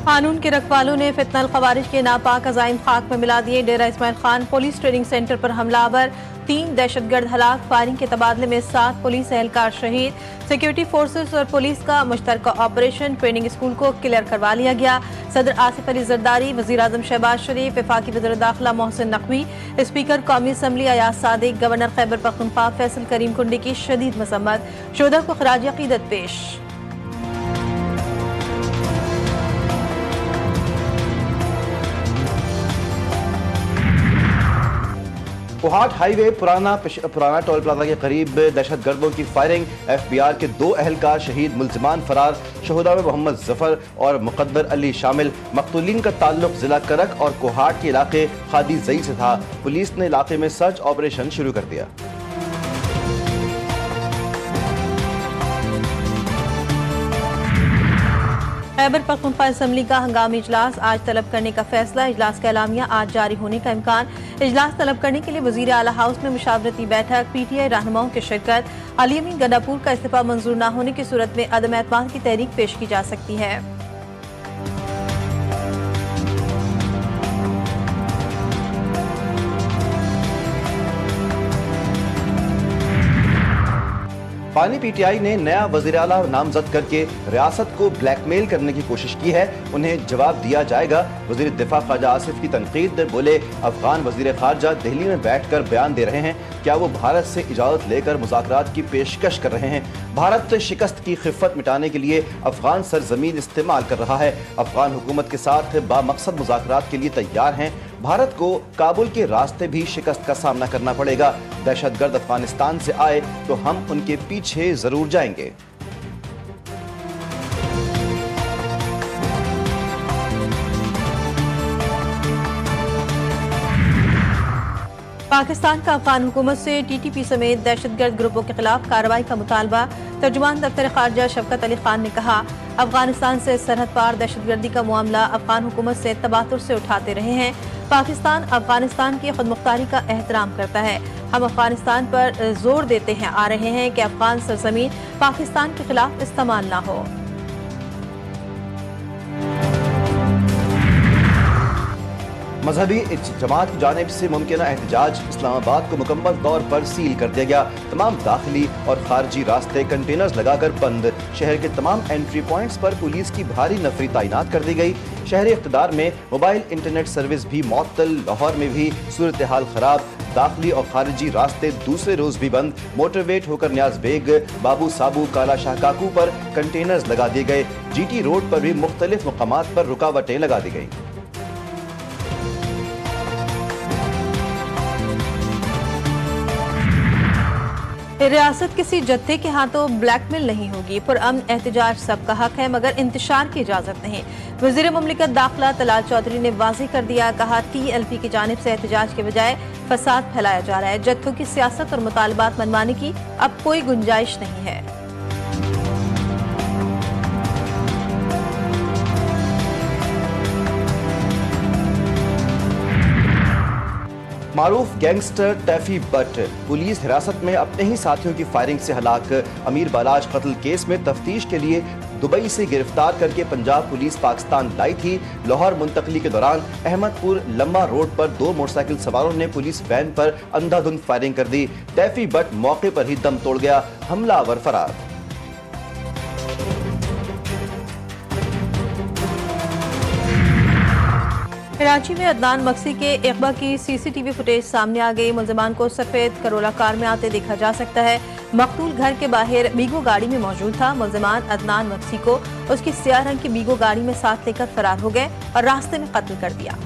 कानून के रखवालों ने फितनल खवारिज के नापाक अजाइम खाक में मिला दिए। Dera Ismail Khan police training centre पर हमलावर, 3 दहशतगर्द हलाक। फायरिंग के तबादले में 7 पुलिस एहलकार शहीद। सिक्योरिटी फोर्सेस और पुलिस का मुश्तरका ऑपरेशन। ट्रेनिंग स्कूल को क्लियर करवा लिया गया। सदर आसिफ अली जरदारी, वजीर आजम शहबाज शरीफ, वफाकी वज़ीर दाखिला मोहसिन नकवी, स्पीकर कौमी असम्बली अयाज सादिक, गवर्नर खैबर पख्तूनख्वा फैसल करीम कुंडी की शदीद मसम्मत। शोधा को खराज अकीदत पेश। कोहाट हाईवे पुराना टोल प्लाजा के करीब दहशतगर्दों की फायरिंग। FBI के 2 एहलकार शहीद, मुल्जिमान फरार। शहुदा में मोहम्मद जफर और मुकद्दर अली शामिल। मकतूलीन का ताल्लुक जिला करक और कोहाट के इलाके खादी जई से था। पुलिस ने इलाके में सर्च ऑपरेशन शुरू कर दिया। खैबर पख्तूनख्वा असम्बली का हंगामी इजलास आज तलब करने का फैसला। इजलास का एलामिया आज जारी होने का इम्कान। इजलास तलब करने के लिए वजीर आला हाउस में मुशावरती बैठक। PTI रहनुमाओं की शिरकत। अली अमीन गंडापुर का इस्तीफा मंजूर न होने की सूरत में अदम एतमाद की तहरीक पेश की जा सकती है। पानी PTI ने नया वज़ीर आला नामजद करके रियासत को ब्लैकमेल करने की कोशिश की है, उन्हें जवाब दिया जाएगा। वज़ीर दिफा ख्वाजा आसिफ की तनकीद। बोले, अफगान वज़ीर खारजा दिल्ली में बैठकर बयान दे रहे हैं, क्या वो भारत से इजाज़त लेकर मुज़ाकरात की पेशकश कर रहे हैं? भारत शिकस्त की खिफ़त मिटाने के लिए अफगान सरजमीन इस्तेमाल कर रहा है। अफगान हुकूमत के साथ बामकसद मुज़ाकरात के लिए तैयार हैं। भारत को काबुल के रास्ते भी शिकस्त का सामना करना पड़ेगा। दहशतगर्द अफगानिस्तान से आए तो हम उनके पीछे जरूर जाएंगे। पाकिस्तान का अफगान हुकूमत से TTP समेत दहशतगर्द ग्रुपों के खिलाफ कार्रवाई का मुतालबा। तर्जुमान दफ्तर खारजा शफकत अली खान ने कहा, अफगानिस्तान से सरहद पार दहशतगर्दी का मामला अफगान हुकूमत से तबातुर से उठाते रहे हैं। पाकिस्तान अफगानिस्तान की खुदमुख्तारी का एहतराम करता है। हम अफगानिस्तान पर जोर देते हैं आ रहे हैं कि अफगान सरजमीन पाकिस्तान के खिलाफ इस्तेमाल ना हो। मजहबी जमात की जानिब से मुमकिन एहतजाज। इस्लामाबाद को मुकम्मल तौर पर सील कर दिया गया। तमाम दाखिली और खारजी रास्ते कंटेनर्स लगाकर बंद। शहर के तमाम एंट्री पॉइंट्स पर पुलिस की भारी नफरी तैनात कर दी गई। शहरी इक़्तिदार में मोबाइल इंटरनेट सर्विस भी मुअत्तल। लाहौर में भी सूरत हाल खराब। दाखिली और खारजी रास्ते दूसरे रोज भी बंद। मोटरवेट होकर न्याज बेग, बाबू साबू, काला शाह काकू पर कंटेनर्स लगा दिए गए। GT रोड पर भी मुख्तलिफ मकामात पर रुकावटें लगा दी गई। रियासत किसी जत्थे के हाथों ब्लैकमेल नहीं होगी। पुरअमन एहतजाज सबका हक है, मगर इंतशार की इजाजत नहीं। वज़ीर मुमलिकत दाखिला तलाल चौधरी ने वाज़ेह कर दिया। कहा, TLP की जानिब से एहतजाज के बजाय फसाद फैलाया जा रहा है। जत्थों की सियासत और मुतालबात मनवाने की अब कोई गुंजाइश नहीं है। मारूफ गैंगस्टर टैफी बट पुलिस हिरासत में अपने ही साथियों की फायरिंग से हलाक। अमीर बालाज कत्ल केस में तफ्तीश के लिए दुबई से गिरफ्तार करके पंजाब पुलिस पाकिस्तान लाई थी। लाहौर मुंतकली के दौरान अहमदपुर लम्बा रोड पर 2 मोटरसाइकिल सवारों ने पुलिस वैन पर अंधाधुंध फायरिंग कर दी। टैफी बट मौके पर ही दम तोड़ गया। हमलावर फरार। कराची में अदनान मक्सी के इकबा की CCTV फुटेज सामने आ गई। मुल्जिमान को सफेद करोला कार में आते देखा जा सकता है। मकतूल घर के बाहर बीगो गाड़ी में मौजूद था। मुल्जिमान अदनान मक्सी को उसकी स्याह रंग की बीगो गाड़ी में साथ लेकर फरार हो गए और रास्ते में कत्ल कर दिया।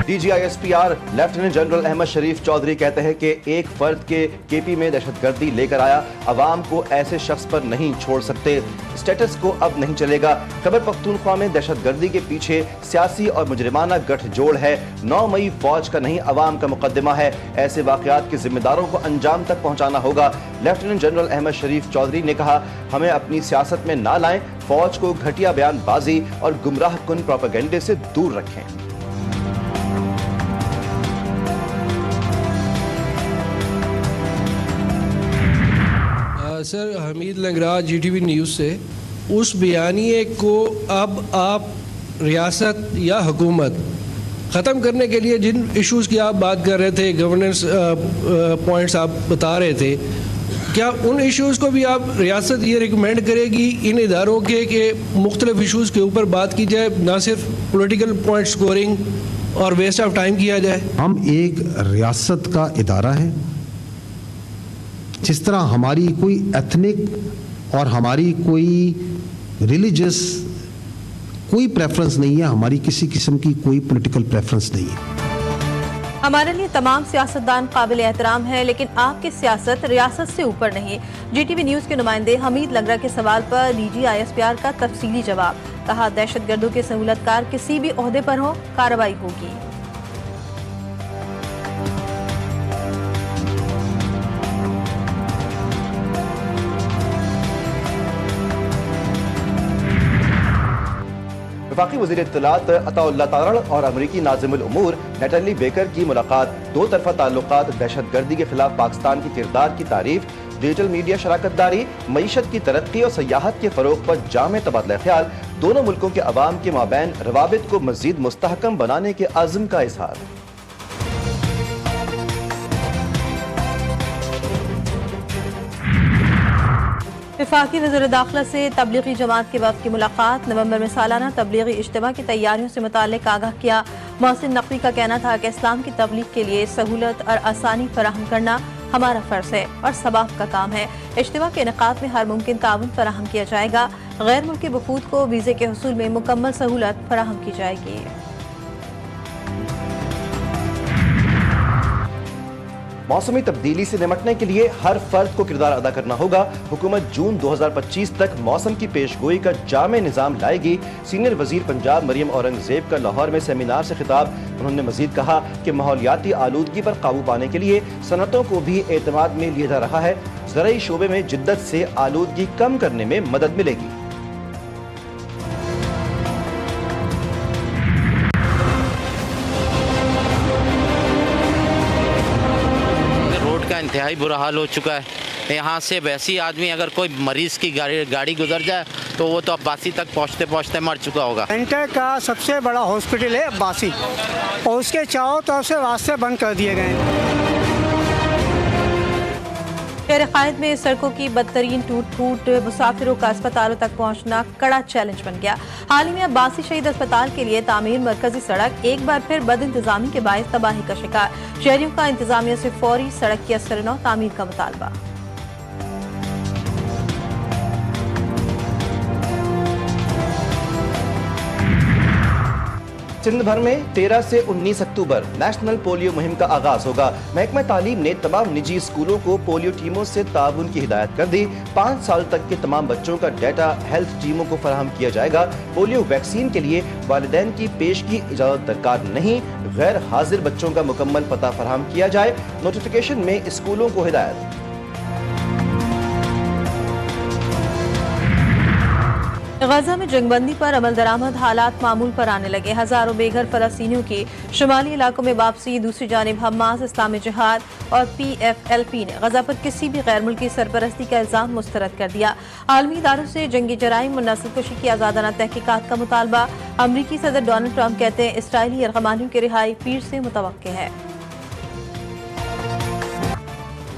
DGISPR लेफ्टिनेंट जनरल अहमद शरीफ चौधरी कहते हैं कि एक फर्द के KP में दहशतगर्दी लेकर आया, अवाम को ऐसे शख्स पर नहीं छोड़ सकते। स्टेटस को अब नहीं चलेगा। खैबर पख्तूनख्वा में दहशतगर्दी के पीछे सियासी और मुजरिमाना गठजोड़ है। 9 मई फौज का नहीं अवाम का मुकदमा है। ऐसे वाकयात के जिम्मेदारों को अंजाम तक पहुंचाना होगा। लेफ्टिनेंट जनरल अहमद शरीफ चौधरी ने कहा, हमें अपनी सियासत में ना लाएं, फौज को घटिया बयानबाजी और गुमराह कुन प्रोपेगेंडे से दूर रखें। Sir Hamid Langra GTV news से। उस बयानिए को अब आप रियासत या हुकूमत ख़त्म करने के लिए जिन इश्यूज़ की आप बात कर रहे थे, गवर्नेंस पॉइंट्स आप बता रहे थे, क्या उन इश्यूज़ को भी आप रियासत ये रिकमेंड करेगी इन इदारों के कि मुख्तलिफ इश्यूज़ के ऊपर बात की जाए, ना सिर्फ पॉलिटिकल पॉइंट स्कोरिंग और वेस्ट ऑफ टाइम किया जाए? हम एक रियासत का इदारा है। जिस तरह हमारी कोई एथनिक और हमारी कोई रिलीजियस कोई प्रेफरेंस नहीं है, हमारी किसी किस्म की कोई पॉलिटिकल प्रेफरेंस नहीं है। हमारे लिए तमाम सियासतदान काबिल एहतराम है, लेकिन आपकी सियासत रियासत से ऊपर नहीं। GTV न्यूज़ के नुमाइंदे हमीद लंगरा के सवाल पर DG ISPR का तफसीली जवाब। कहा, दहशतगर्दों के सहूलतकार किसी भी ओहदे पर हो, कार्रवाई होगी। वफाकी वज़ीर इत्तलात अताउल्लाह तारड़ और अमरीकी नाज़िमुल उमूर नेटली बेकर की मुलाकात। दो तरफा ताल्लुकात, दहशतगर्दी के खिलाफ पाकिस्तान के किरदार की तारीफ, डिजिटल मीडिया शराकतदारी, मईशत की तरक्की और सयाहत के फ़रोग पर जामे तबादला ख्याल। दोनों मुल्कों के अवाम के माबैन रवाबित को मज़ीद मुस्तहकम बनाने के अज़्म का इजहार। वफाकी वज़ीर दाखिला से तबलीगी जमात के वफ़द की मुलाकात। नवंबर में सालाना तबलीगी इज्तिमा की तैयारियों से मुताल्लिक़ आगाह किया। मोहसिन नकवी का कहना था कि इस्लाम की तबलीग के लिए सहूलत और आसानी फराहम करना हमारा फ़र्ज़ है और सबाब का काम है। इज्तिमा के इनेकाद में हर मुमकिन ताउन फराहम किया जाएगा। गैर मुल्की वफूद को वीज़े के हुसूल में मुकम्मल सहूलत फराहम की जाएगी। मौसमी तब्दीली से निपटने के लिए हर फर्द को किरदार अदा करना होगा। हुकूमत जून 2025 तक मौसम की पेशगोई का जामे निज़ाम लाएगी। सीनियर वजीर पंजाब मरियम औरंगजेब का लाहौर में सेमिनार से खिताब। उन्होंने मजीद कहा कि माहौलियाती आलूदगी पर काबू पाने के लिए सनतों को भी एतमाद में लिया जा रहा है। ज़राई शोबे में जिद्दत से आलूदगी कम करने में मदद मिलेगी। इंतहाई बुरा हाल हो चुका है। यहाँ से वैसी आदमी अगर कोई मरीज की गाड़ी गुजर जाए तो वो तो अब्बासी तक पहुँचते पहुँचते मर चुका होगा। सेंटर का सबसे बड़ा हॉस्पिटल है अब्बासी और उसके चारों तरफ से रास्ते बंद कर दिए गए हैं। शहर कायद में सड़कों की बदतरीन टूट फूट, मुसाफिरों का अस्पतालों तक पहुंचना कड़ा चैलेंज बन गया। हाल ही में अब्बासी शहीद अस्पताल के लिए तामीर मरकजी सड़क एक बार फिर बद इंतजामी के बायस तबाही का शिकार। शहरियों का इंतजामिया से फौरी सड़क की असर-ए-नौ तामीर का मुतालबा। सिंध भर में 13 से 19 अक्टूबर नेशनल पोलियो मुहिम का आगाज होगा। महकमा तालीम ने तमाम निजी स्कूलों को पोलियो टीमों से ताउन की हिदायत कर दी। 5 साल तक के तमाम बच्चों का डाटा हेल्थ टीमों को फराहम किया जाएगा। पोलियो वैक्सीन के लिए वालिदैन की पेश की इजाजत दरकार नहीं। गैर हाजिर बच्चों का मुकम्मल पता फराहम किया जाए। नोटिफिकेशन में स्कूलों को हिदायत। गजा में जंगबंदी पर अमल दरामद, हालात मामूल पर आने लगे। हजारों बेघर फलस्तीनियों की शुमाली इलाकों में वापसी। दूसरी जानिब हमास, इस्लामी जिहाद और PFLP ने गजा पर किसी भी गैर मुल्की सरपरस्ती का इल्जाम मुस्तरद कर दिया। आलमी इदारों से जंगी जराइम और नस्लकुशी की आजादाना तहकीकात का मुतालबा। अमरीकी सदर डोनाल्ड ट्रंप कहते हैं इसराइली यरगमानियों की रिहाई पीर से मुतवक्के है।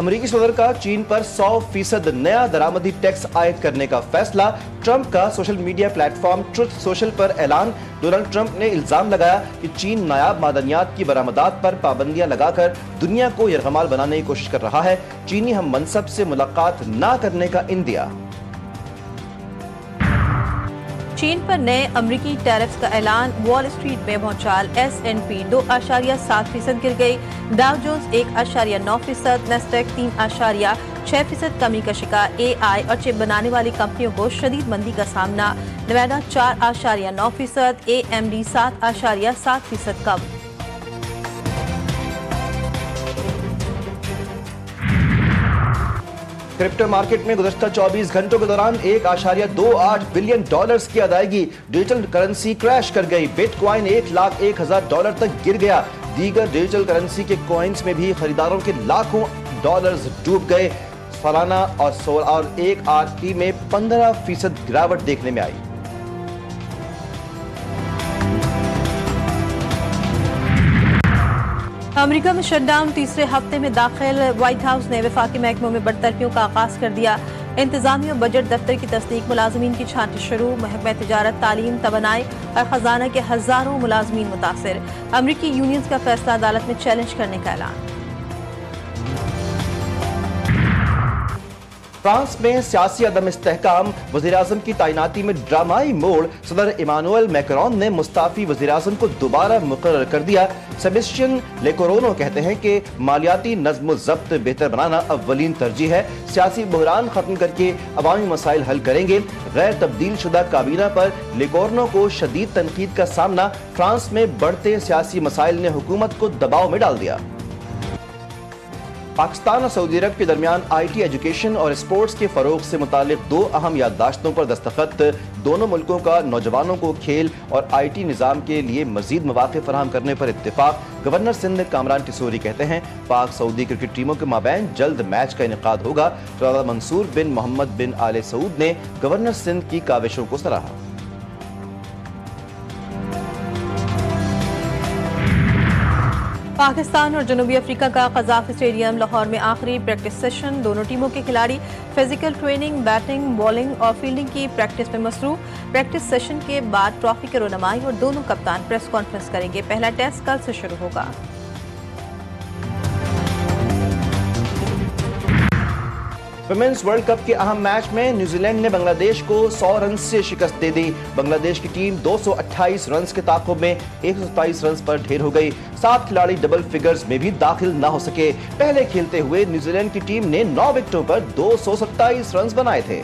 अमरीकी सदर का चीन पर 100% नया दरामदी टैक्स आयद करने का फैसला। ट्रंप का social media platform truth social पर ऐलान। डोनाल्ड ट्रंप ने इल्जाम लगाया कि चीन नायाब मादनियात की बरामदात पर पाबंदियां लगाकर दुनिया को यरगमाल बनाने की कोशिश कर रहा है। चीनी हम मनसब से मुलाकात न करने का इंदिया। चीन पर नए अमरीकी टैरिफ्स का ऐलान। वॉल स्ट्रीट में भौचाल। S&P 2.7% गिर गई। डाउ जोन्स 1.9%, नेस्डैक 3.6% कमी का शिकार। AI और चिप बनाने वाली कंपनियों को शदीद मंदी का सामना। नवेडा 4.9%, AMD 7.7% कम। क्रिप्टो मार्केट में गुज़श्ता 24 घंटों के दौरान 1.28 बिलियन डॉलर्स की अदायगी। डिजिटल करेंसी क्रैश कर गई। बिटकॉइन $1,01,000 तक गिर गया। दीगर डिजिटल करेंसी के कॉइन्स में भी खरीदारों के लाखों डॉलर्स डूब गए। सालाना और 1 RT में 15% गिरावट देखने में आई। अमेरिका में शटडाउन तीसरे हफ्ते में दाखिल। व्हाइट हाउस ने वफाकी महकमों में बरतरफियों का आगाज कर दिया। इंतजामिया और बजट दफ्तर की तस्दीक, मुलाजमीन की छांटी शुरू। महकमा तिजारत, तालीम, तवानाई और खजाना के हजारों मुलाजमीन मुतासिर। अमरीकी यूनियंस का फैसला अदालत में चैलेंज करने का ऐलान। फ्रांस में सियासी अदम इस्तेहकाम, वज़ीर-ए-आज़म की तैनाती में ड्रामाई मोड़। सदर इमानुएल मैक्रोन ने मुस्ताफी वज़ीर-ए-आज़म को दोबारा मुकर्रर कर दिया। सेबेस्टियन लेकोरोनो कहते हैं कि मालियाती नज़्म-ओ-ज़ब्त बेहतर बनाना अव्वलीन तरजीह है। सियासी बहरान खत्म करके अवामी मसाइल हल करेंगे। गैर तब्दील शुदा काबीना पर लेकोरोनो को शदीद तनकीद का सामना। फ्रांस में बढ़ते सियासी मसाइल ने हुकूमत को दबाव में डाल दिया। पाकिस्तान और सऊदी अरब के दरमियान IT, एजुकेशन और स्पोर्ट्स के फरोग से मुतालिक 2 अहम याददाश्तों पर दस्तखत। दोनों मुल्कों का नौजवानों को खेल और IT निज़ाम के लिए मजीद मौक़े फराहम करने पर इत्तेफाक। गवर्नर सिंध कामरान टिसोरी कहते हैं पाक सऊदी क्रिकेट टीमों के माबैन जल्द मैच का इनेकाद होगा। शहजादा मंसूर बिन मोहम्मद बिन आले सऊद ने गवर्नर सिंध की काविशों को सराहा। पाकिस्तान और जनूबी अफ्रीका का कज़ाफ स्टेडियम लाहौर में आखिरी प्रैक्टिस सेशन। दोनों टीमों के खिलाड़ी फिजिकल ट्रेनिंग, बैटिंग, बॉलिंग और फील्डिंग की प्रैक्टिस में मसरूफ। प्रैक्टिस सेशन के बाद ट्रॉफी की रोनमाई और दोनों कप्तान प्रेस कॉन्फ्रेंस करेंगे। पहला टेस्ट कल से शुरू होगा। वुमेन्स वर्ल्ड कप के अहम मैच में न्यूजीलैंड ने बांग्लादेश को 100 रन से शिकस्त दे दी। बांग्लादेश की टीम 228 रन के ताक़ुब में 127 रन पर ढेर हो गई। 7 खिलाड़ी डबल फिगर्स में भी दाखिल न हो सके। पहले खेलते हुए न्यूजीलैंड की टीम ने 9 विकेटों पर 227 रन बनाए थे।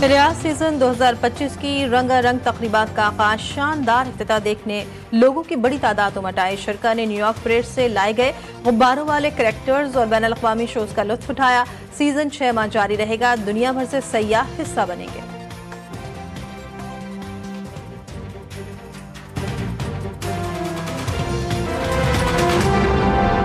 रियाज सीजन 2025 की रंगारंग तकरीबात का आगाज। शानदार इफ्तिताह देखने लोगों की बड़ी तादाद उमड़ आई। शरका ने न्यूयॉर्क परेड से लाए गए गुब्बारों वाले करैक्टर्स और बैनुल अक़वामी शोज का लुत्फ उठाया। सीजन 6 माह जारी रहेगा। दुनिया भर से सय्याह हिस्सा बनेंगे।